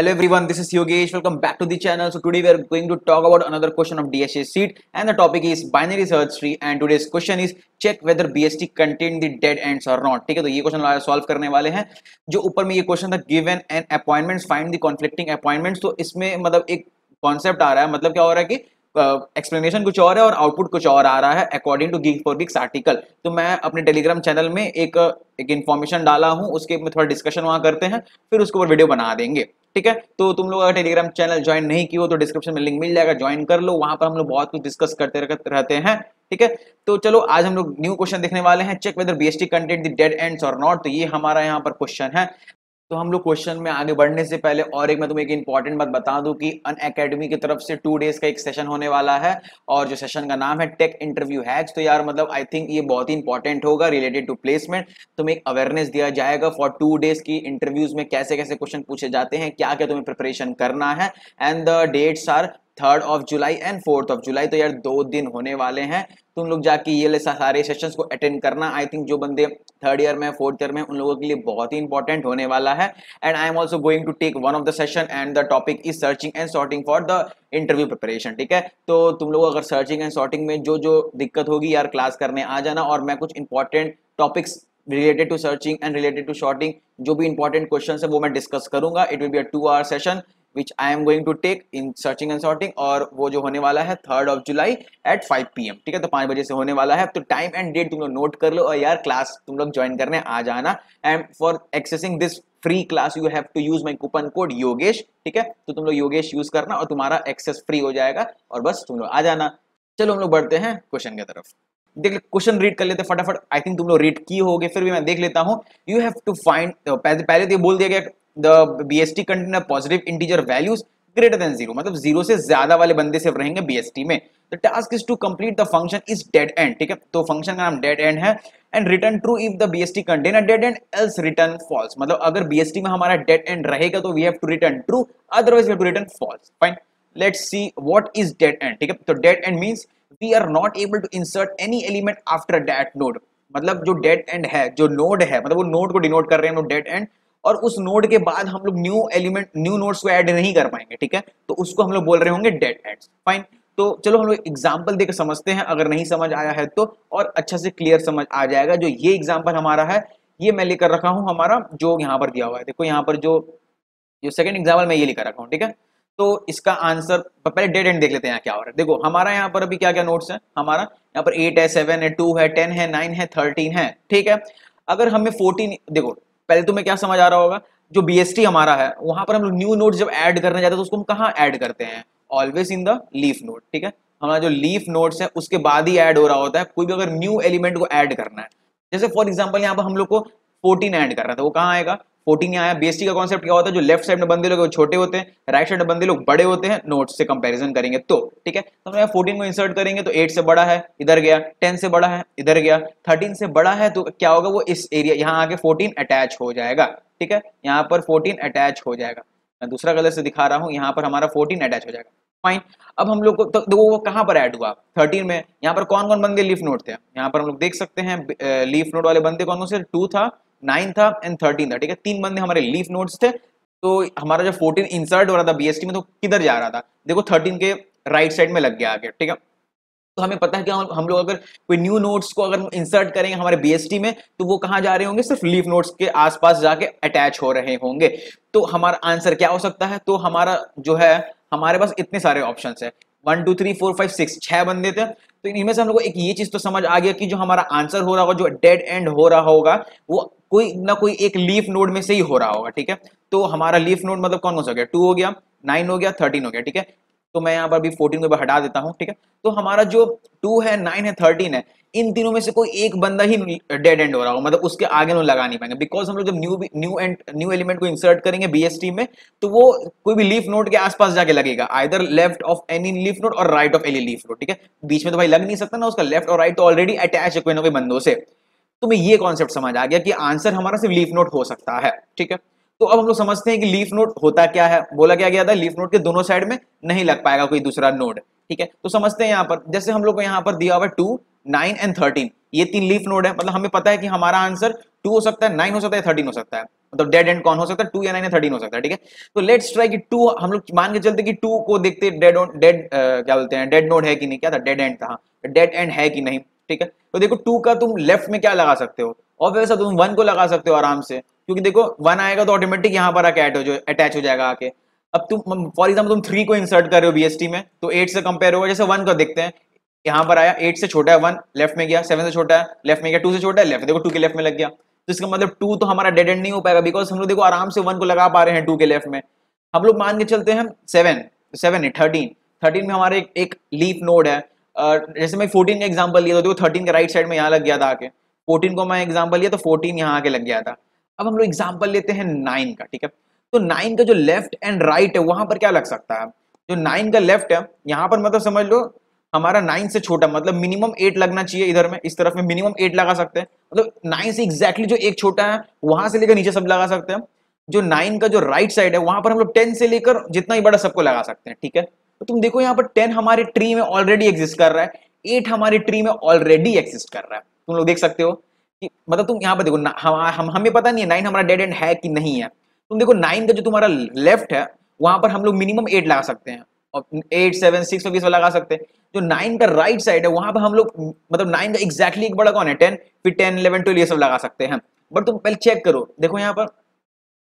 Hello everyone, this is Yogesh. Welcome back to the channel. So today we are going to talk about another question of DSA seat, and the topic is binary search tree. And today's question is check whether BST contain the dead ends or not. ठीक है, तो ये question solve करने वाले हैं. जो ऊपर में ये क्वेश्चन था, given an appointments find the conflicting appointments. तो इसमें मतलब एक कॉन्सेप्ट आ रहा है, मतलब क्या हो रहा है कि एक्सप्लेनेशन कुछ और है और आउटपुट कुछ और आ रहा है according to Geek for Geeks article. तो मैं अपने टेलीग्राम चैनल में एक इन्फॉर्मेशन डाला हूं, उसके में थोड़ा डिस्कशन वहां करते हैं, फिर उसके ऊपर वीडियो बना देंगे. ठीक है, तो तुम लोग अगर टेलीग्राम चैनल ज्वाइन नहीं की हो तो डिस्क्रिप्शन में लिंक मिल जाएगा, ज्वाइन कर लो. वहां पर हम लोग बहुत कुछ डिस्कस करते रहते हैं. ठीक है, तो चलो आज हम लोग न्यू क्वेश्चन देखने वाले हैं, check whether BST content the dead ends or not. तो ये हमारा यहाँ पर क्वेश्चन है. तो हम लोग क्वेश्चन में आगे बढ़ने से पहले और एक मैं तुम्हें एक इंपॉर्टेंट बात बता दूं कि अनअकैडमी की तरफ से 2 डेज का एक सेशन होने वाला है, और जो सेशन का नाम है टेक इंटरव्यू हैक्स. तो यार मतलब आई थिंक ये बहुत ही इंपॉर्टेंट होगा रिलेटेड टू प्लेसमेंट. तुम्हें एक अवेयरनेस दिया जाएगा फॉर 2 डेज की इंटरव्यूज में कैसे कैसे क्वेश्चन पूछे जाते हैं, क्या क्या तुम्हें प्रिपरेशन करना है. And the dates are 3rd of July and 4th of July. तो यार 2 दिन होने वाले हैं. तुम लोग जाके ये सारे सेशंस को अटेंड करना. आई थिंक जो बंदे 3rd ईयर में 4th ईयर में उन लोगों के लिए बहुत ही इंपॉर्टेंट होने वाला है. And I am also going to take one of the session and the topic is searching and sorting for the interview preparation. ठीक है, तो तुम लोग अगर सर्चिंग एंड सॉर्टिंग में जो जो दिक्कत होगी यार क्लास करने आ जाना, और मैं कुछ important topics related to searching and related to sorting जो भी इंपॉर्टेंट क्वेश्चन है वो मैं डिस्कस करूंगा. It will be a 2 hour session which I am going to take in searching and sorting, और वो जो होने वाला है 3rd of July at 5 PM. ठीक है, तो 5 बजे से होने वाला है. तो टाइम एंड डेट तुम लोग नोट कर लो, और यार क्लास तुम लोग ज्वाइन करने आ जाना. And for accessing this free class you have to use my coupon code Yogesh. ठीक है, तो तुम लोग योगेश यूज करना और तुम्हारा एक्सेस फ्री हो जाएगा, और बस तुम लोग आ जाना. चलो हम लोग बढ़ते हैं क्वेश्चन की तरफ. देख क्वेश्चन रीड कर लेते फटाफट. आई थिंक तुम लोग रीड किए होगे, फिर भी मैं देख लेता हूं. यू हैव टू फाइंड, पहले तो ये बोल दिया गया the BST contain positive integer values greater than 0, मतलब 0 से ज्यादा वाले बंदे सिर्फ रहेंगे बीएसटी में. The task is to complete the function is dead end. ठीक है, तो फंक्शन का नाम डेड एंड है. And return true if the BST contain a dead end, else return false. मतलब अगर बीएसटी में हमारा डेड एंड रहेगा तो we have to return true, otherwise we have to return false. Fine, let's see what is dead end. ठीक है, तो dead end means we are not able to insert any element after that node. मतलब जो dead end है, जो node है, मतलब वो नोड को डिनोट कर रहे हैं हम लोग डेड एंड, और उस नोड के बाद हम लोग न्यू एलिमेंट न्यू नोड्स को ऐड नहीं कर पाएंगे. ठीक है, तो उसको हम लोग बोल रहे होंगे डेड एंड्स. फाइन, तो चलो हम लोग एग्जांपल देकर समझते हैं, अगर नहीं समझ आया है तो, और अच्छा से क्लियर समझ आ जाएगा. जो ये एग्जांपल हमारा है ये मैं लेकर रखा हूं, हमारा जो यहाँ पर दिया हुआ है. देखो यहाँ पर जो सेकंड एग्जाम्पल मैं ये लेकर रखा हूँ. ठीक है, तो इसका आंसर पहले डेड एंड देख लेते हैं क्या हो रहा है. देखो हमारा यहाँ पर अभी क्या क्या नोट्स है. हमारा यहाँ पर 8 है, 7 है, 2 है, 10 है, 9 है, 13 है. ठीक है, अगर हमें 14, देखो पहले तुम्हें क्या समझ आ रहा होगा, जो बीएसटी हमारा है वहां पर हम लोग न्यू नोड जब ऐड करने जाते हैं तो उसको हम कहाँ ऐड करते हैं, always in the leaf node. ठीक है, हमारा जो लीफ नोड्स है उसके बाद ही ऐड हो रहा होता है कोई भी अगर न्यू एलिमेंट को ऐड करना है. जैसे फॉर एग्जांपल यहाँ पर हम लोग को 14 ऐड करना था, वो कहाँ आएगा, 14 यहाँ आया. बीएसटी का कॉन्सेप्ट क्या होता है, जो लेफ्ट साइड में बंदे लोग छोटे होते हैं, राइट साइड में बंदे लोग बड़े होते हैं नोट्स से कंपैरिजन करेंगे तो. ठीक है, तो हम यहाँ 14 को इंसर्ट करेंगे तो 8 से बड़ा है इधर गया, 10 से बड़ा है इधर गया, 13 से बड़ा है तो क्या होगा, वो इस एरिया यहाँ आके 14 अटैच हो जाएगा. ठीक है, यहाँ पर 14 अटैच हो जाएगा. मैं दूसरा कलर से दिखा रहा हूँ, यहाँ पर हमारा 14 अटैच हो जाएगा. फाइन, अब हम लोग को तो देखो वो कहाँ पर ऐड हुआ, 13 में. यहाँ पर कौन कौन बंदे लीफ नोड थे, यहाँ पर हम लोग देख सकते हैं लीफ नोड वाले बंदे कौन कौन से, 2 था, 9 था एंड 13 था. ठीक है, 3 बंदे हमारे लीफ नोड्स थे. तो हमारा जो 14 इंसर्ट हो रहा था बीएसटी में तो किधर जा रहा था, देखो 13 के राइट साइड में लग गया आगे. ठीक है, तो हमें पता है कि हम लोग अगर कोई न्यू नोड्स को अगर इंसर्ट करेंगे हमारे बीएसटी में तो वो कहाँ जा रहे होंगे, सिर्फ लीफ नोड्स के आसपास जाके अटैच हो रहे होंगे. तो हमारा आंसर क्या हो सकता है, तो हमारा जो है हमारे पास इतने सारे ऑप्शन है, 1 2 3 4 5 6 6 बंदे थे. तो इनमें से हम लोग को एक ये चीज तो समझ आ गया कि जो हमारा आंसर हो रहा होगा, जो डेड एंड हो रहा होगा, वो कोई ना कोई एक लीफ नोड में से ही हो रहा होगा. ठीक है, तो हमारा लीफ नोड मतलब कौन कौन सा हो गया, 2 हो गया, 9 हो गया, 13 हो गया. ठीक है, तो मैं यहाँ पर अभी 14 को हटा देता हूँ. ठीक है, तो हमारा जो 2 है, 9 है, 13 है, इन तीनों में से कोई एक बंदा ही डेड एंड हो रहा होगा, मतलब उसके आगे लोग लगा नहीं पाएंगे. बिकॉज हम लोग जब न्यू एलिमेंट को इंसर्ट करेंगे बीएसटी में तो वो कोई भी लीफ नोड के आसपास जाके लगेगा, either left of any leaf node or right of any leaf node. ठीक है, बीच में तो भाई लग नहीं सकता ना, उसका लेफ्ट और राइट तो ऑलरेडी अटैच है कोई ना कोई बंदों से. तो मैं ये कॉन्सेप्ट समझ आ गया कि आंसर हमारा सिर्फ लीफ नोड हो सकता है. ठीक है, तो अब हम लोग समझते हैं कि लीफ नोड होता क्या है. बोला क्या गया था, लीफ नोड के दोनों साइड में नहीं लग पाएगा कोई दूसरा नोड. ठीक है, तो समझते हैं यहाँ पर, जैसे हम लोग को यहाँ पर दिया हुआ 2 9 एंड 13, ये 3 लीफ नोड है, मतलब हमें पता है कि हमारा आंसर 2 हो सकता है, 9 हो सकता है, 13 हो सकता है। मतलब डेड एंड कौन हो सकता है, 2 या 9 या 13 हो सकता है, ठीक है। तो लेट्स ट्राई कि 2 हम लोग मान के चलते कि 2 को देखते डेड क्या बोलते हैं, डेड नोड है कि नहीं, क्या था, डेड एंड था, डेड एंड है कि नहीं, ठीक है। तो देखो 2 का तुम लेफ्ट में क्या लगा सकते हो, और वैसा तुम 1 को लगा सकते हो आराम से, क्योंकि देखो 1 आएगा तो ऑटोमेटिक यहाँ पर आके अटैच हो जाएगा आके। अब तुम फॉर एग्जाम्पल तुम 3 को इंसर्ट कर रहे हो बीएसटी में, तो 8 से कंपेयर होगा, जैसे 1 को देखते हैं, यहाँ पर आया 8 से छोटा है 1 लेफ्ट में गया, 7 से छोटा है लेफ्ट में गया, 2 से छोटा है लेफ्ट, देखो 2 के लेफ्ट में लग गया। तो इसका मतलब 2 तो हमारा डेड एंड नहीं हो पाएगा, बिकॉज हम लोग देखो आराम से 1 को लगा पा रहे हैं 2 के लेफ्ट में। हम लोग मान के चलते हैं 7 नहीं 13 में हमारे एक लीफ नोड है। जैसे मैं 14 का एग्जांपल लिया, तो देखो 13 के राइट साइड में यहाँ लग गया था आके, 14 को मैं एग्जांपल लिया तो 14 यहाँ आके लग गया था। अब हम लोग एग्जांपल लेते हैं 9 का, ठीक है। तो 9 का जो लेफ्ट एंड राइट है वहां पर क्या लग सकता है, जो 9 का लेफ्ट है यहाँ पर मतलब समझ लो हमारा 9 से छोटा, मतलब मिनिमम 8 लगना चाहिए इधर में, इस तरफ में मिनिमम 8 लगा सकते हैं, मतलब 9 से एग्जैक्टली जो एक छोटा है वहां से लेकर नीचे सब लगा सकते हैं। जो 9 का जो राइट साइड है वहां पर हम लोग 10 से लेकर जितना ही बड़ा सबको लगा सकते हैं, ठीक है। तो तुम देखो यहाँ पर 10 हमारे ट्री में ऑलरेडी एग्जिस्ट कर रहा है, 8 हमारे ट्री में ऑलरेडी एग्जिस्ट कर रहा है, तुम लोग देख सकते हो कि मतलब तुम यहाँ पर देखो हमें पता नहीं है 9 हमारा डेड एंड है कि नहीं है। तुम देखो 9 का जो तुम्हारा लेफ्ट है वहां पर हम लोग मिनिमम 8 लगा सकते हैं, और 8 7 6 20 लगा सकते हैं। जो 9 का राइट साइड है वहां पर हम लोग मतलब 9 का एग्जैक्टली एक बड़ा कौन है 10, फिर 10 11 12 ये सब लगा सकते हैं। बट तुम पहले चेक करो, देखो यहाँ पर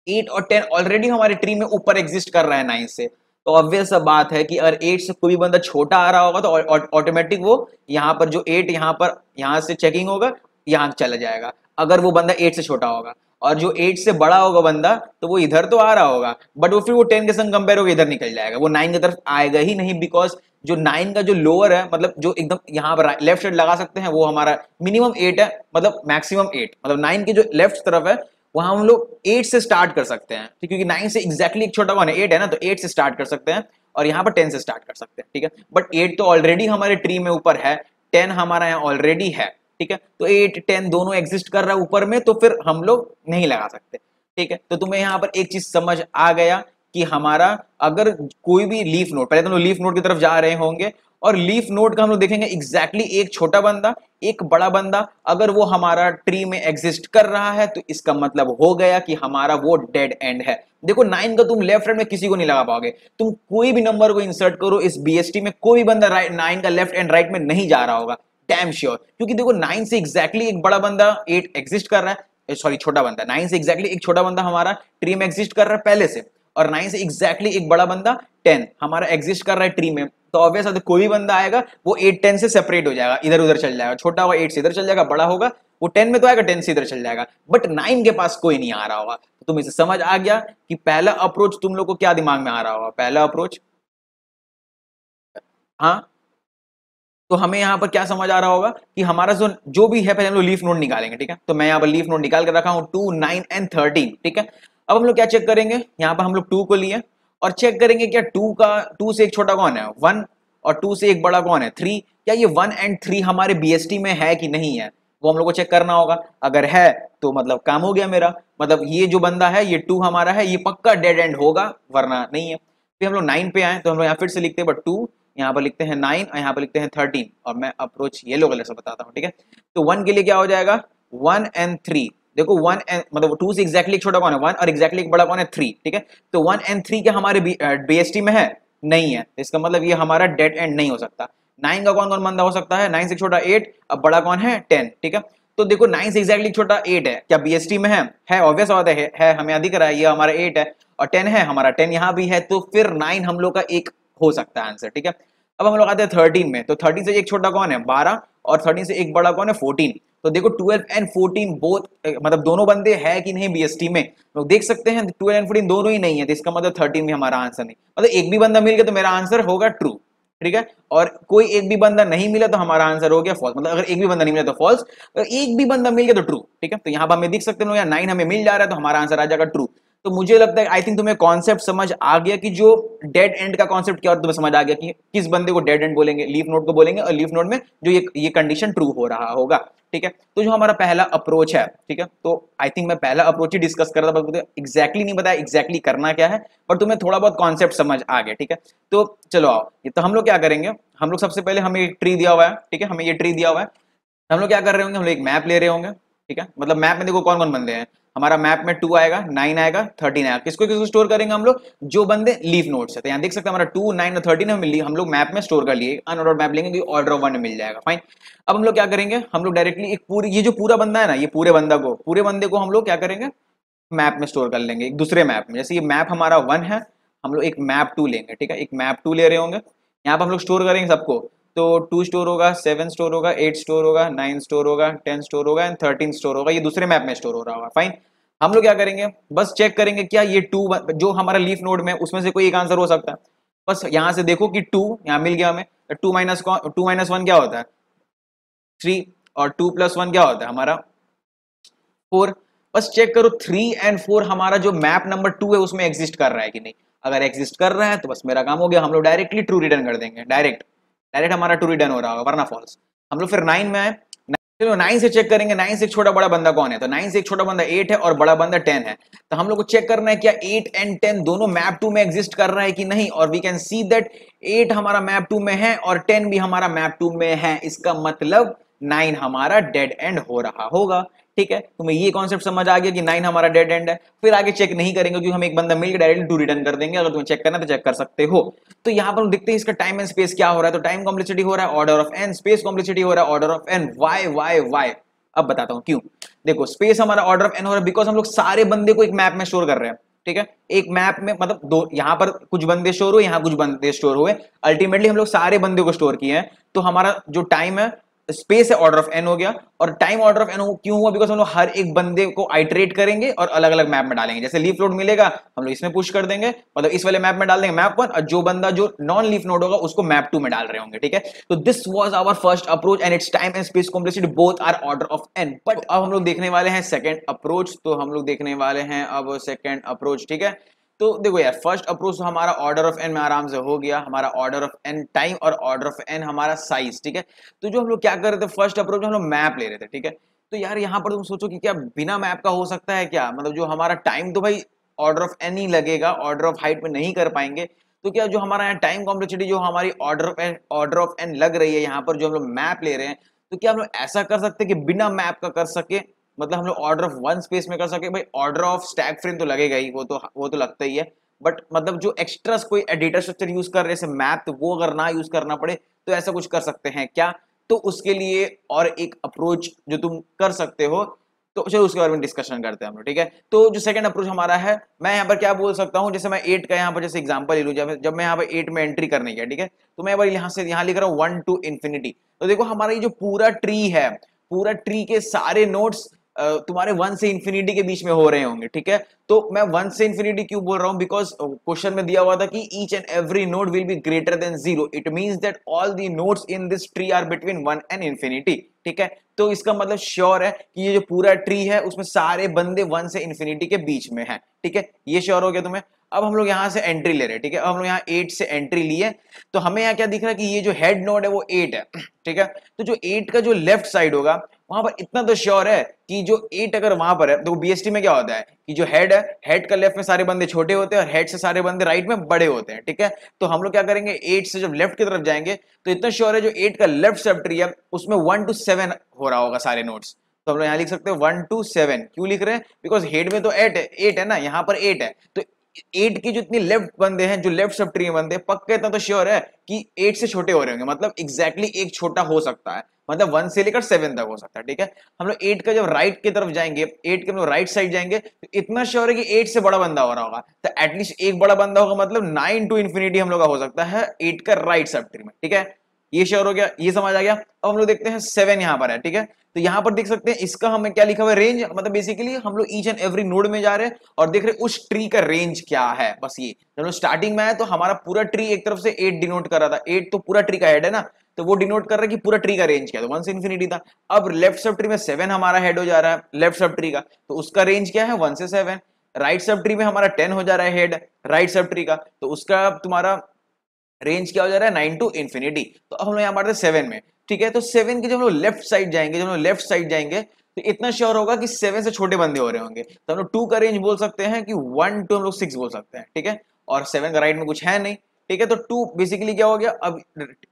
8 और 10 ऑलरेडी हमारे ट्री में ऊपर एग्जिस्ट कर रहा है 9 से, तो ऑब्वियस सा बात है कि अगर 8 से कोई भी बंदा छोटा आ रहा होगा तो ऑटोमेटिक वो यहाँ पर जो 8 यहाँ पर यहाँ से चेकिंग होगा, यहाँ चला जाएगा अगर वो बंदा 8 से छोटा होगा, और जो 8 से बड़ा होगा बंदा तो वो इधर तो आ रहा होगा, बट वो फिर वो 10 के संग कंपेयर होकर इधर निकल जाएगा, वो 9 की तरफ आएगा ही नहीं, बिकॉज जो 9 का जो लोअर है मतलब जो एकदम यहाँ पर लेफ्ट साइड लगा सकते हैं वो हमारा मिनिमम 8 है, मतलब मैक्सिमम 8, मतलब 9 की जो लेफ्ट तरफ है वहां हम लोग 8 से स्टार्ट कर सकते हैं, ठीक, क्योंकि 9 से एग्जैक्टली एक छोटा कौन है 8 है ना, तो 8 से स्टार्ट कर सकते हैं और यहाँ पर 10 से स्टार्ट कर सकते हैं, ठीक है। बट 8 तो ऑलरेडी हमारे ट्री में ऊपर है, 10 हमारा यहाँ ऑलरेडी है, ठीक है। तो 8 10 दोनों एग्जिस्ट कर रहा है ऊपर में, तो फिर हम लोग नहीं लगा सकते, ठीक है। तो तुम्हें यहाँ पर एक चीज समझ आ गया कि हमारा अगर कोई भी लीफ नोड, पहले तो हम लोग लीफ नोड की तरफ जा रहे होंगे, और लीफ नोड का हम लोग देखेंगे एग्जैक्टली एक छोटा बंदा एक बड़ा बंदा अगर वो हमारा ट्री में एग्जिस्ट कर रहा है, तो इसका मतलब हो गया कि हमारा वो डेड एंड है। देखो 9 का तुम लेफ्ट हैंड में किसी को नहीं लगा पाओगे, तुम कोई भी नंबर को इंसर्ट करो इस बीएसटी में, कोई बंदा 9 का लेफ्ट एंड राइट में नहीं जा रहा होगा, डैम श्योर, क्योंकि देखो 9 से एग्जैक्टली एक बड़ा बंदा 8 एग्जिस्ट कर रहा है, सॉरी छोटा बंदा 9 से एग्जैक्टली एक छोटा बंदा हमारा ट्री में एग्जिस्ट कर रहा है पहले से, और 9 से एग्जैक्टली एक बड़ा बंदा 10 हमारा एग्जिस्ट कर रहा है ट्री में, तो ऑब्वियस है कोई भी बंदा आएगा वो 8 10 से सेपरेट हो जाएगा, इधर उधर चल जाएगा, छोटा होगा 8 से इधर चल जाएगा, बड़ा होगा वो 10 में तो आएगा 10 से इधर चल जाएगा, बट 9 के पास कोई नहीं आ रहा होगा। तो तुम इसे समझ आ गया कि पहला अप्रोच तुम लोग को क्या दिमाग में आ रहा होगा, पहला अप्रोच, हाँ। तो हमें यहाँ पर क्या समझ आ रहा होगा कि हमारा जो भी है पहले हम लोग लीफ नोड निकालेंगे, ठीक है। तो मैं यहाँ पर लीफ नोड निकाल कर रखा हूँ 2 9 एंड 13, ठीक है। अब हम लोग क्या चेक करेंगे, यहाँ पर हम लोग 2 को लिए और चेक करेंगे क्या 2 से एक छोटा कौन है 1, और 2 से एक बड़ा कौन है 3, क्या ये 1 एंड 3 हमारे बीएसटी में है कि नहीं है, वो हम लोग को चेक करना होगा। अगर है तो मतलब काम हो गया मेरा, मतलब ये जो बंदा है ये 2 हमारा है, ये पक्का डेड एंड होगा वरना नहीं है। फिर हम लोग 9 पे आए तो हम लोग यहाँ फिर से लिखते हैं बट 2, यहाँ पर लिखते हैं 9 और यहाँ पर लिखते हैं 13, और मैं अप्रोच येलो कलर से बताता हूँ, ठीक है। तो 1 के लिए क्या हो जाएगा 1 एंड 3, देखो 1 एंड मतलब 2 से एग्जैक्टली एक छोटा कौन है 1 और एग्जैक्टली एक बड़ा कौन है 3, ठीक है। तो 1 एंड 3 क्या हमारे बीएसटी में है, नहीं है, इसका मतलब ये हमारा डेड एंड नहीं हो सकता। 9 का कौन कौन बंदा हो सकता है, 9 से छोटा 8, अब बड़ा कौन है 10, ठीक है। तो देखो 9 से एग्जैक्टली छोटा 8 है, क्या बीएसटी में है ऑब्वियस बात है हमें यहाँ दिख रहा है ये हमारा 8 है, और 10 है हमारा 10 यहाँ भी है, तो फिर 9 हम लोग का एक हो सकता है आंसर, ठीक है। अब हम लोग आते हैं 13 में, तो 13 से एक छोटा कौन है 12, और 13 से एक बड़ा कौन है 14, तो देखो 12 एंड 14 बोथ मतलब दोनों बंदे हैं कि नहीं बीएसटी में, लोग देख सकते हैं 12 एंड 14 दोनों ही नहीं है, तो इसका मतलब 13 में हमारा आंसर नहीं, मतलब एक भी बंदा मिल गया तो मेरा आंसर होगा ट्रू, ठीक है। और कोई एक भी बंदा नहीं मिला तो हमारा आंसर हो गया फॉल्स, मतलब अगर एक भी बंदा नहीं मिला तो फॉल्स, अगर एक भी बंदा मिल गया तो ट्रू, ठीक है। तो यहाँ पर हमें देख सकते हैं 9 हमें मिल जा रहा है तो हमारा आंसर आ जाएगा ट्रू। तो मुझे लगता है आई थिंक तुम्हें कॉन्सेप्ट समझ आ गया कि जो डेड एंड का कॉन्सेप्ट क्या, और तुम्हें समझ आ गया कि किस बंदे को डेड एंड बोलेंगे, लीफ नोड को बोलेंगे, और लीफ नोड में जो ये कंडीशन ट्रू हो रहा होगा, ठीक है। तो जो हमारा पहला अप्रोच है, ठीक है, तो आई थिंक मैं पहला अप्रोच ही डिस्कस कर रहा था, मुझे एग्जैक्टली नहीं बताया एग्जैक्टली करना क्या है, पर तुम्हें थोड़ा बहुत कॉन्सेप्ट समझ आ गया, ठीक है। तो चलो आओ, ये तो हम लोग क्या करेंगे, हम लोग सबसे पहले हमें एक ट्री दिया हुआ है, ठीक है, हमें ये ट्री दिया हुआ है, हम लोग क्या कर रहे होंगे, हम लोग एक मैप ले रहे होंगे, ठीक है, मतलब मैप में देखो कौन कौन बंदे हैं, हमारा मैप में 2 आएगा, 9 आएगा, 13 आएगा। किसको किसको स्टोर करेंगे हम लोग, जो बंदे लीफ नोड्स है। तो यहाँ देख सकते हैं हमारा 2, 9 और 13 हम लोग मैप में स्टोर कर लिए, अनऑर्डर मैप लेंगे, ऑर्डर ऑफ 1 में मिल जाएगा। फाइन। अब हम लोग क्या करेंगे, हम लोग डायरेक्टली एक पूरी, ये जो पूरा बंदा है ना, ये पूरे बंदे को हम लोग क्या करेंगे, मैप में स्टोर कर लेंगे एक दूसरे मैप में। जैसे ये मैप हमारा 1 है, हम लोग एक मैप 2 लेंगे, ठीक है, एक मैप 2 ले रहे होंगे, यहाँ पर हम लोग स्टोर करेंगे सबको। तो 2 स्टोर होगा, 7 स्टोर होगा, 8 स्टोर होगा, 9 स्टोर होगा, 10 स्टोर होगा एंड 13 स्टोर होगा, ये दूसरे मैप में स्टोर हो रहा होगा। फाइन। हम लोग क्या करेंगे, बस चेक करेंगे क्या ये 2 जो हमारा लीफ नोड में उसमें से कोई एक आंसर हो सकता है। बस यहाँ से देखो कि 2 यहाँ मिल गया हमें, 2 - 1 क्या होता है, 3, और 2 + 1 क्या होता है हमारा 4। बस चेक करो 3 एंड 4 हमारा जो मैप नंबर 2 है उसमें एग्जिस्ट कर रहा है कि नहीं। अगर एग्जिस्ट कर रहा है तो बस मेरा काम हो गया, हम लोग डायरेक्टली ट्रू रिटर्न कर देंगे, डायरेक्ट डायरेक्ट हमारा ट्रू रिटर्न हो रहा होगा, वरना फॉल्स। हम लोग फिर 9 में आए, 9 से चेक करेंगे 9 से एक छोटा बड़ा बंदा कौन है। तो 9 से एक छोटा बंदा 8 है और बड़ा बंदा 10 है। तो हम लोग को चेक करना है क्या 8 एंड 10 दोनों मैप 2 में एग्जिस्ट कर रहा है कि नहीं। और वी कैन सी दैट 8 हमारा मैप 2 में है और 10 भी हमारा मैप 2 में है। इसका मतलब 9 हमारा डेड एंड हो रहा होगा। ठीक है, तुम्हें ये कॉन्सेप्ट समझ आ गया कि 9 हमारा डेड एंड है। फिर आगे चेक नहीं करेंगे क्योंकि हम एक बंदा मिलकर डायरेक्टली 2 रिटर्न कर देंगे। अगर तुम्हें चेक करना है तो चेक कर सकते हो। तो यहां पर हम देखते हैं इसका टाइम एंड स्पेस क्या हो रहा है। तो टाइम कॉम्प्लेक्सिटी हो रहा है order of N, space complexity हो रहा है order of N. Why why why, अब बताता हूं क्यों। देखो स्पेस हमारा ऑर्डर ऑफ एन हो रहा है बिकॉज हम लोग सारे बंदे को एक मैप में स्टोर कर रहे हैं। ठीक है, एक मैप में मतलब दो, यहां पर कुछ बंदे स्टोर हुए, यहां कुछ बंदे स्टोर हुए, अल्टीमेटली हम लोग सारे बंदे को स्टोर किए हैं। तो हमारा जो टाइम है, स्पेस है ऑर्डर ऑफ एन हो गया। और टाइम ऑर्डर ऑफ एन क्यों हुआ, बिकॉज हम लोग हर एक बंदे को आइटरेट करेंगे और अलग अलग मैप में डालेंगे। जैसे लीफ नोड मिलेगा हम लोग इसमें पुश कर देंगे, मतलब इस वाले मैप में डाल देंगे मैप 1, और जो बंदा जो नॉन लीफ नोड होगा उसको मैप 2 में डाल रहे होंगे। ठीक है, तो this was our first approach and its time and space complexity both are order of N. But अब हम लोग देखने वाले हैं सेकंड अप्रोच। तो हम लोग देखने वाले हैं अब सेकंड अप्रोच। ठीक है, तो देखो यार फर्स्ट अप्रोच तो हमारा ऑर्डर ऑफ एन में आराम से हो गया, हमारा ऑर्डर ऑफ एन टाइम और ऑर्डर ऑफ एन हमारा साइज। ठीक है, तो जो हम लोग क्या कर रहे थे फर्स्ट अप्रोच में हम लोग मैप ले रहे थे। ठीक है, तो यार यहाँ पर तुम सोचो कि क्या बिना मैप का हो सकता है क्या, मतलब जो हमारा टाइम तो भाई ऑर्डर ऑफ एन ही लगेगा, ऑर्डर ऑफ हाइट में नहीं कर पाएंगे। तो क्या जो हमारा यहाँ टाइम कॉम्प्लेक्सिटी जो हमारी ऑर्डर ऑफ एन लग रही है यहाँ पर जो हम लोग मैप ले रहे हैं, तो क्या हम लोग ऐसा कर सकते हैं कि बिना मैप का कर सके, मतलब हम लोग ऑर्डर ऑफ 1 स्पेस में कर सके। भाई ऑर्डर ऑफ स्टैक फ्रेम तो लगेगा ही, वो तो लगता ही है। बट मतलब जो एक्स्ट्रा कोई डेटा स्ट्रक्चर यूज कर रहे हैं मैप, तो वो अगर ना यूज करना पड़े तो ऐसा कुछ कर सकते हैं क्या। तो उसके लिए और एक अप्रोच जो तुम कर सकते हो, तो चलो उसके बारे में डिस्कशन करते हैं हम लोग। ठीक है, तो जो सेकंड अप्रोच हमारा है, मैं यहाँ पर क्या बोल सकता हूँ, जैसे मैं 8 का यहाँ पर जैसे एग्जांपल ले लूँ, जब मैं यहाँ पर 8 में एंट्री करने गया, ठीक है, तो मैं यहाँ से यहाँ लिख रहा हूँ 1 to infinity। तो देखो हमारा ये जो पूरा ट्री है, पूरा ट्री के सारे नोड्स तुम्हारे 1 से इंफिनिटी के बीच में हो रहे होंगे। ठीक है, तो मैं 1 से इंफिनिटी क्यों बोल रहा हूं, बिकॉज क्वेश्चन में दिया हुआ था कि each and every node will be greater than 0। It means that all the nodes in this tree are between 1 and infinity. ठीक है, तो इसका मतलब श्योर है कि ये जो पूरा ट्री है उसमें सारे बंदे 1 से इंफिनिटी के बीच में है। ठीक है, ये श्योर हो गया तुम्हें। अब हम लोग यहाँ से एंट्री ले रहे हैं। ठीक है, अब हम लोग यहाँ 8 से एंट्री लिए, तो हमें यहाँ क्या दिख रहा है कि ये जो हेड नोड है वो 8 है। ठीक है, तो जो 8 का जो लेफ्ट साइड होगा वहां पर इतना तो श्योर है कि जो 8 अगर वहां पर है, तो बीएसटी में क्या होता है कि जो हेड है, हेड का लेफ्ट में सारे बंदे छोटे होते हैं और हेड से सारे बंदे राइट में बड़े होते हैं। ठीक है, तो हम लोग क्या करेंगे 8 से जब लेफ्ट की तरफ जाएंगे तो इतना श्योर है जो 8 का लेफ्ट सब ट्री है उसमें 1 to 7 हो रहा होगा सारे नोड्स। तो हम लोग यहाँ लिख सकते हैं 1 to 7। क्यों लिख रहे हैं, बिकॉज हेड में तो 8 है ना, यहाँ पर 8 है, तो 8 की जितनी लेफ्ट बंदे हैं, जो लेफ्ट सब ट्री में बंदे, पक्का इतना तो श्योर है कि 8 से छोटे हो रहे होंगे, मतलब एग्जैक्टली एक छोटा हो सकता है, मतलब 1 से लेकर 7 तक हो सकता है। ठीक है, हम लोग 8 का जब राइट की तरफ जाएंगे, 8 के हम लोग राइट साइड जाएंगे, तो इतना श्योर है कि 8 से बड़ा बंदा हो रहा होगा, तो एटलीस्ट एक बड़ा बंदा होगा, मतलब 9 to infinity हम लोग का हो सकता है 8 का राइट सब ट्री में। ठीक है, ये श्योर हो गया, ये समझ आ गया। अब हम लोग देखते हैं 7 यहाँ पर है। ठीक है, तो यहाँ पर देख सकते हैं इसका हमें क्या लिखा हुआ है, रेंज, मतलब बेसिकली हम लोग ईच एंड एवरी नोड में जा रहे हैं और देख रहे हैं उस ट्री का रेंज क्या है। बस ये जब लोग स्टार्टिंग में आए तो हमारा पूरा ट्री एक तरफ से 8 डिनोट कर रहा था, 8 तो पूरा ट्री का हेड है ना, तो वो डिनोट कर रहा है कि पूरा ट्री का रेंज क्या है, तो 1 से इंफिनिटी था। अब लेफ्ट सब ट्री में 7 हमारा हेड हो जा रहा है लेफ्ट सब ट्री का, तो उसका रेंज क्या है 1 से 7। राइट सब ट्री में हमारा 10 हो जा रहा है हेड राइट सब ट्री का, तो उसका तुम्हारा रेंज क्या हो जा रहा है 9 to infinity। तो अब हम लोग यहाँ बढ़ते हैं 7 में। ठीक है, तो 7 के जब हम लोग लेफ्ट साइड जाएंगे, जब हम लोग लेफ्ट साइड जाएंगे तो इतना श्योर होगा कि 7 से छोटे बंदे हो रहे होंगे, तो हम लोग 2 का रेंज बोल सकते हैं कि 1 to हम लोग 6 बोल सकते हैं। ठीक है, और 7 का राइट में कुछ है नहीं। ठीक है, तो 2 बेसिकली क्या हो गया, अब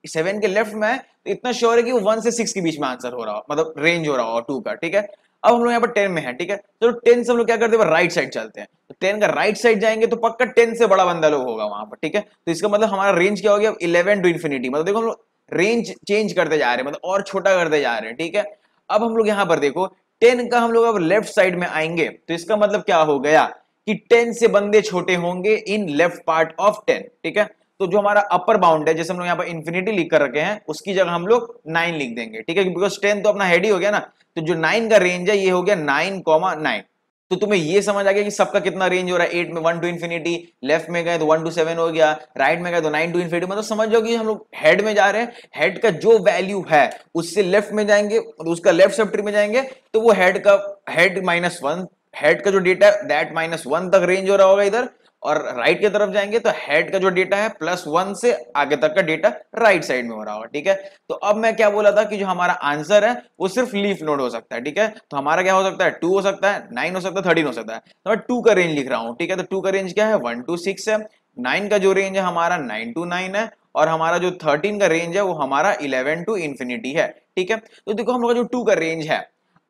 7 के लेफ्ट में है तो इतना श्योर है कि वो 1 से 6 के बीच में आंसर हो रहा हो, मतलब रेंज हो रहा हो 2 का। ठीक है, अब हम लोग यहाँ पर 10 में है, ठीक है, तो 10 से हम लोग क्या करते हैं, राइट साइड चलते हैं, तो 10 का राइट साइड जाएंगे तो पक्का 10 से बड़ा बंदा लोग होगा वहां पर, ठीक है, तो इसका मतलब हमारा रेंज क्या हो गया, 11 टू इन्फिनिटी, मतलब देखो हम लोग रेंज चेंज करते जा रहे हैं, मतलब और छोटा करते जा रहे हैं, ठीक है। अब हम लोग यहाँ पर देखो 10 का हम लोग अब लेफ्ट साइड में आएंगे तो इसका मतलब क्या हो गया कि 10 से बंदे छोटे होंगे इन लेफ्ट पार्ट ऑफ 10, ठीक है। तो जो हमारा अपर बाउंड है, जैसे हम लोग यहाँ पर इन्फिनिटी लिख कर रखे हैं, उसकी जगह हम लोग 9 लिख देंगे, ठीक है, बिकॉज 10 तो अपना हेड ही हो गया ना, तो जो 9 का रेंज है ये हो गया 9,9। तो तुम्हें ये समझ आ गया कि सबका कितना रेंज हो रहा है, 8 में 1 टू इन्फिनिटी, लेफ्ट में गए तो 1 टू 7 हो गया, राइट में गए तो 9 टू इन्फिनिटी, मतलब समझ जाओ कि हम लोग हेड में जा रहे हैं, हेड का जो वैल्यू है उससे लेफ्ट में जाएंगे, तो उसका लेफ्ट सब ट्री में जाएंगे तो वो हेड का हेड -1, हेड का जो डेटा है दैट -1 तक रेंज हो रहा होगा इधर, और राइट की तरफ जाएंगे तो हेड का जो डेटा है +1 से आगे तक का डेटा राइट साइड में हो रहा होगा, ठीक है। तो अब मैं क्या बोला था कि जो हमारा आंसर है वो सिर्फ लीफ नोड हो सकता है, ठीक है, तो हमारा क्या हो सकता है, 2 हो सकता है, 9 हो सकता है, 13 हो सकता है, तो मैं 2 का रेंज लिख रहा हूं, ठीक है, तो 2 का रेंज क्या है, 1 टू 6 है, 9 का जो रेंज है हमारा 9 टू 9 है, और हमारा जो 13 का रेंज है वो हमारा 11 टू इन्फिनिटी है, ठीक है। तो देखो हम लोग का जो 2 का रेंज है,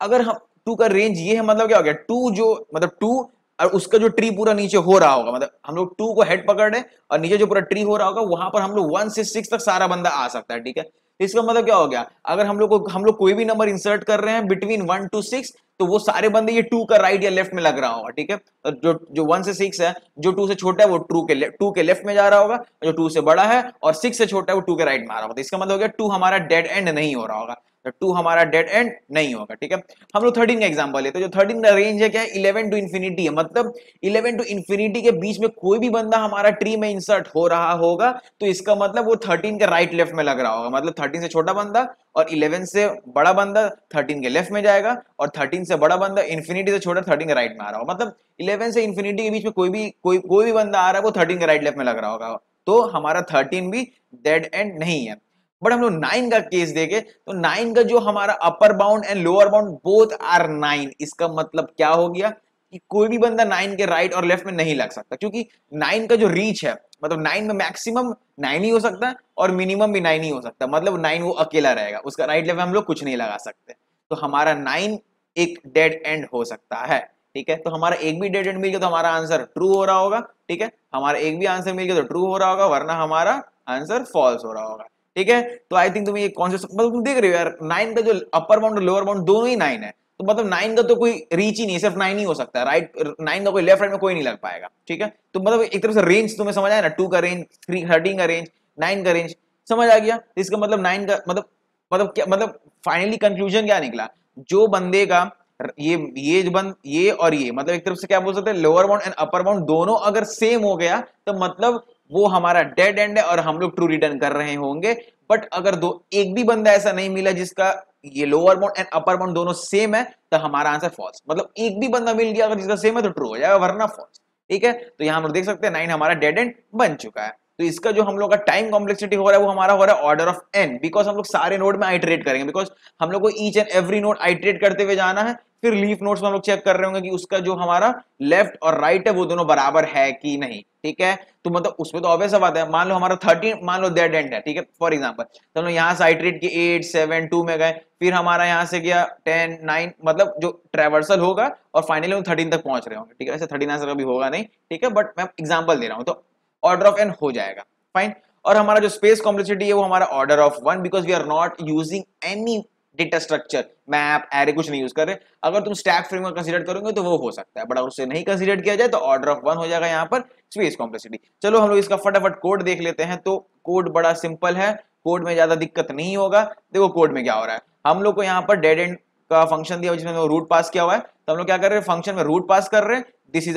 अगर हम 2 का रेंज ये है, मतलब क्या हो गया, 2 जो मतलब 2 और उसका जो ट्री पूरा नीचे हो रहा होगा, मतलब हम लोग 2 को हेड पकड़ रहे और नीचे जो पूरा ट्री हो रहा होगा वहां पर हम लोग 1 से 6 तक सारा बंदा आ सकता है, ठीक है। तो इसका मतलब क्या हो गया, अगर हम लोग कोई भी नंबर इंसर्ट कर रहे हैं बिटवीन 1 टू 6, तो वो सारे बंदे ये 2 का राइट या लेफ्ट में लग रहा होगा, ठीक है। तो जो 1 से 6 है, जो 2 से छोटा है वो 2 के लेफ्ट में जा रहा होगा, जो 2 से बड़ा है और 6 से छोटा है वो 2 के राइट में आ रहा होगा, तो इसका मतलब हो गया 2 हमारा डेड एंड नहीं हो रहा होगा, तो 2 हमारा डेड एंड नहीं होगा, ठीक है। हम लोग 13 का एग्जांपल लेते हैं, जो 13 का रेंज है क्या है, 11 टू इन्फिनिटी है, मतलब 11 टू इन्फिनिटी के बीच में कोई भी बंदा हमारा ट्री में इंसर्ट हो रहा होगा तो इसका मतलब वो 13 के राइट लेफ्ट में लग रहा होगा, मतलब 13 से छोटा बंदा और 11 से बड़ा बंदा 13 के लेफ्ट में जाएगा, और 13 से बड़ा बंदा इन्फिनिटी से छोटा 13 के राइट में आ रहा होगा, मतलब 11 से इन्फिनिटी के बीच में कोई भी बंदा आ रहा है वो 13 के राइट लेफ्ट में लग रहा होगा, तो हमारा 13 भी डेड एंड नहीं है। बट हम लोग 9 का केस देखे तो 9 का जो हमारा upper bound and lower bound both are 9, इसका मतलब क्या हो गया कि कोई भी बंदा 9 के राइट और लेफ्ट में नहीं लग सकता, क्योंकि 9 का जो रीच है, मतलब 9 में मैक्सिमम 9 ही हो सकता है और मिनिमम भी 9 ही हो सकता है, मतलब 9 वो अकेला रहेगा, उसका राइट लेफ्ट में हम लोग कुछ नहीं लगा सकते, तो हमारा 9 एक डेड एंड हो सकता है, ठीक है। तो हमारा एक भी डेड एंड मिल गया तो हमारा आंसर ट्रू हो रहा होगा, ठीक है, हमारा एक भी आंसर मिल गया तो ट्रू हो रहा होगा, वरना हमारा आंसर फॉल्स हो रहा होगा, ठीक है। तो आई थिंक तुम ये कौन से, मतलब तुम देख रहे हो यार 9 का जो अपर बाउंड और लोअर बाउंड दोनों ही 9 है, तो मतलब 9 का तो कोई रीच ही नहीं, सिर्फ 9 ही हो सकता है, राइट 9 का कोई लेफ्ट राइट में कोई नहीं लग पाएगा, ठीक है। तो मतलब एक तरफ से रेंज तुम्हें समझ आया ना, 2 का रेंज, 13 का रेंज, 9 का रेंज समझ आ गया, इसका मतलब 9 का मतलब क्या, मतलब फाइनली कंक्लूजन क्या निकला, जो बंदे का ये और ये मतलब एक तरफ से क्या बोल सकते हैं, lower bound and upper bound दोनों अगर सेम हो गया तो मतलब वो हमारा डेड एंड है और हम लोग ट्रू रिटर्न कर रहे होंगे। बट अगर एक भी बंदा ऐसा नहीं मिला जिसका ये lower bound and upper bound दोनों सेम है तो हमारा आंसर फॉल्स, मतलब एक भी बंदा मिल गया अगर जिसका सेम है तो ट्रू हो जाएगा, वरना फॉल्स, ठीक है। तो यहां हम लोग देख सकते हैं 9 हमारा डेड एंड बन चुका है। तो इसका जो हम लोग का टाइम कॉम्प्लेक्सिटी हो रहा है वो हमारा हो रहा है ऑर्डर ऑफ n, बिकॉज हम लोग सारे नोड में आइटरेट करेंगे, बिकॉज हम लोग को each and every node iterate करते हुए जाना है, फिर लीफ नोड्स में हम लोग चेक कर रहे होंगे कि उसका जो हमारा लेफ्ट और राइट है वो दोनों बराबर है कि नहीं, ठीक है। तो मतलब उसमें तो ऑब्वियस बात है, मान लो हमारा 13 मान लो डेड एंड है, ठीक है, फॉर एग्जांपल तो हम लोग यहाँ से आइटरेट के 8 7 2 में गए, फिर हमारा यहाँ से गया 10 9, मतलब जो ट्रेवर्सल होगा और फाइनली हम 13 तक पहुंच रहे होंगे, ठीक है। ऐसे 13 आंसर कभी होगा नहीं, ठीक है, बट मैं एग्जांपल दे रहा हूँ, तो ऑर्डर ऑफ n हो जाएगा, फाइन। और हमारा जो स्पेस कॉम्प्लेक्सिटी है वो हमारा order of 1, because we are not using any data structure, map array कुछ नहीं यूज कर रहे। अगर तुम स्टैक फ्रेमवर्क कंसीडर करोगे तो वो हो सकता है, बट अगर उससे नहीं कंसीडर किया जाए तो ऑर्डर ऑफ 1 हो जाएगा यहाँ पर स्पेस कॉम्प्लेक्सिटी। चलो हम लोग इसका फटाफट कोड देख लेते हैं। तो कोड बड़ा सिंपल है, कोड में ज्यादा दिक्कत नहीं होगा। देखो कोड में क्या हो रहा है, हम लोग को यहाँ पर डेड एंड का फंक्शन दिया जिसमें रूट पास किया हुआ है, तो हम लोग क्या कर रहे हैं, फंक्शन में रूट पास कर रहे हैं, this is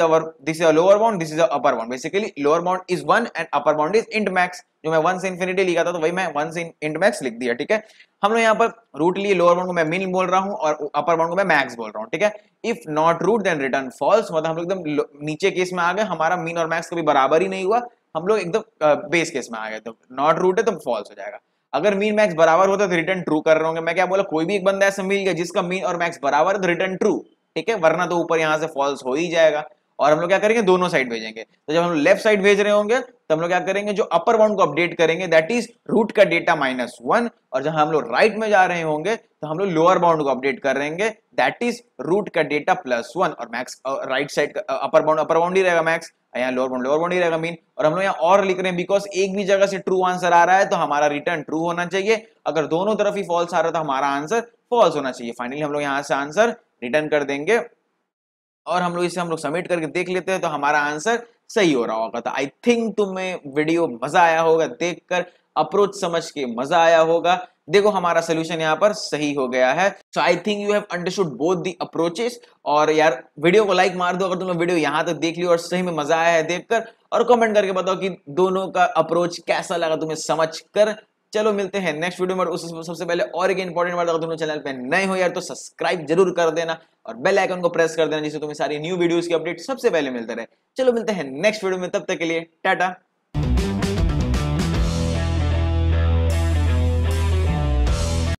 a lower bound, this is upper bound, basically lower bound is 1 and upper bound is int max, जो मैं 1 से इन्फिनिटी लिखा था तो वही मैं 1 से इंट मैक्स लिख दिया, ठीक है। हम लोग यहाँ पर रूट लिए, लोअर बाउंड को मैं मिन बोल रहा हूँ और अपर बाउंड को मैं मैक्स बोल रहा हूँ, ठीक है। If not root then return false, मतलब हम लोग एकदम नीचे केस में आ गए, हमारा मिन और मैक्स कभी बराबर ही नहीं हुआ, हम लोग एकदम बेस केस में आ गए, तो नॉट रूट है तो फॉल्स हो जाएगा। अगर मीन मैक्स बराबर होता तो रिटर्न ट्रू कर रहे होंगे। मैं क्या बोला, कोई भी एक बंदा ऐसा मिल गया जिसका मीन और मैक्स बराबर है तो रिटर्न ट्रू, ठीक है, वरना तो ऊपर यहाँ से फॉल्स हो ही जाएगा। और हम लोग क्या करेंगे, दोनों साइड भेजेंगे, तो जब हम लोग लेफ्ट साइड भेज रहे होंगे तो हम लोग क्या करेंगे, जो अपर बाउंड को अपडेट करेंगे दैट इज रूट का डेटा -1, और जहां हम लोग राइट में जा रहे होंगे तो हम लोग लोअर बाउंड को अपडेट कर देंगे दैट इज रूट का डेटा +1, और मैक्स राइट साइड का अपर बाउंड ही रहेगा मैक्स, यहाँ लोअर बाउंड ही रहेगा मीन। और हम लोग यहाँ और लिख रहे हैं बिकॉज एक भी जगह से ट्रू आंसर आ रहा है तो हमारा रिटर्न ट्रू होना चाहिए, अगर दोनों तरफ ही फॉल्स आ रहा है तो हमारा आंसर फॉल्स होना चाहिए। फाइनली हम लोग यहाँ से आंसर रिटर्न कर देंगे और हम लोग इसे हम लोग सबमिट करके देख लेते हैं तो हमारा आंसर सही हो रहा होगा। तो आई थिंक तुम्हें वीडियो मजा आया होगा, देखकर अप्रोच समझ के मजा आया होगा। देखो हमारा सोल्यूशन यहाँ पर सही हो गया है। So I think you have understood both the approaches. और यार वीडियो को लाइक मार दो अगर तुमने वीडियो यहाँ तक देख ली और सही में मजा आया है देखकर, और कमेंट करके बताओ कि दोनों का अप्रोच कैसा लगा तुम्हें समझ कर। चलो मिलते हैं नेक्स्ट वीडियो में। उस सबसे पहले और एक इंपॉर्टेंट बात, अगर तुम चैनल पे नए हो यार तो सब्सक्राइब जरूर कर देना और बेल आइकन को प्रेस कर देना जिससे तुम्हें सारी न्यू वीडियोस की अपडेट सबसे पहले मिलते रहे। चलो मिलते हैं नेक्स्ट वीडियो में, तब तक के लिए टाटा।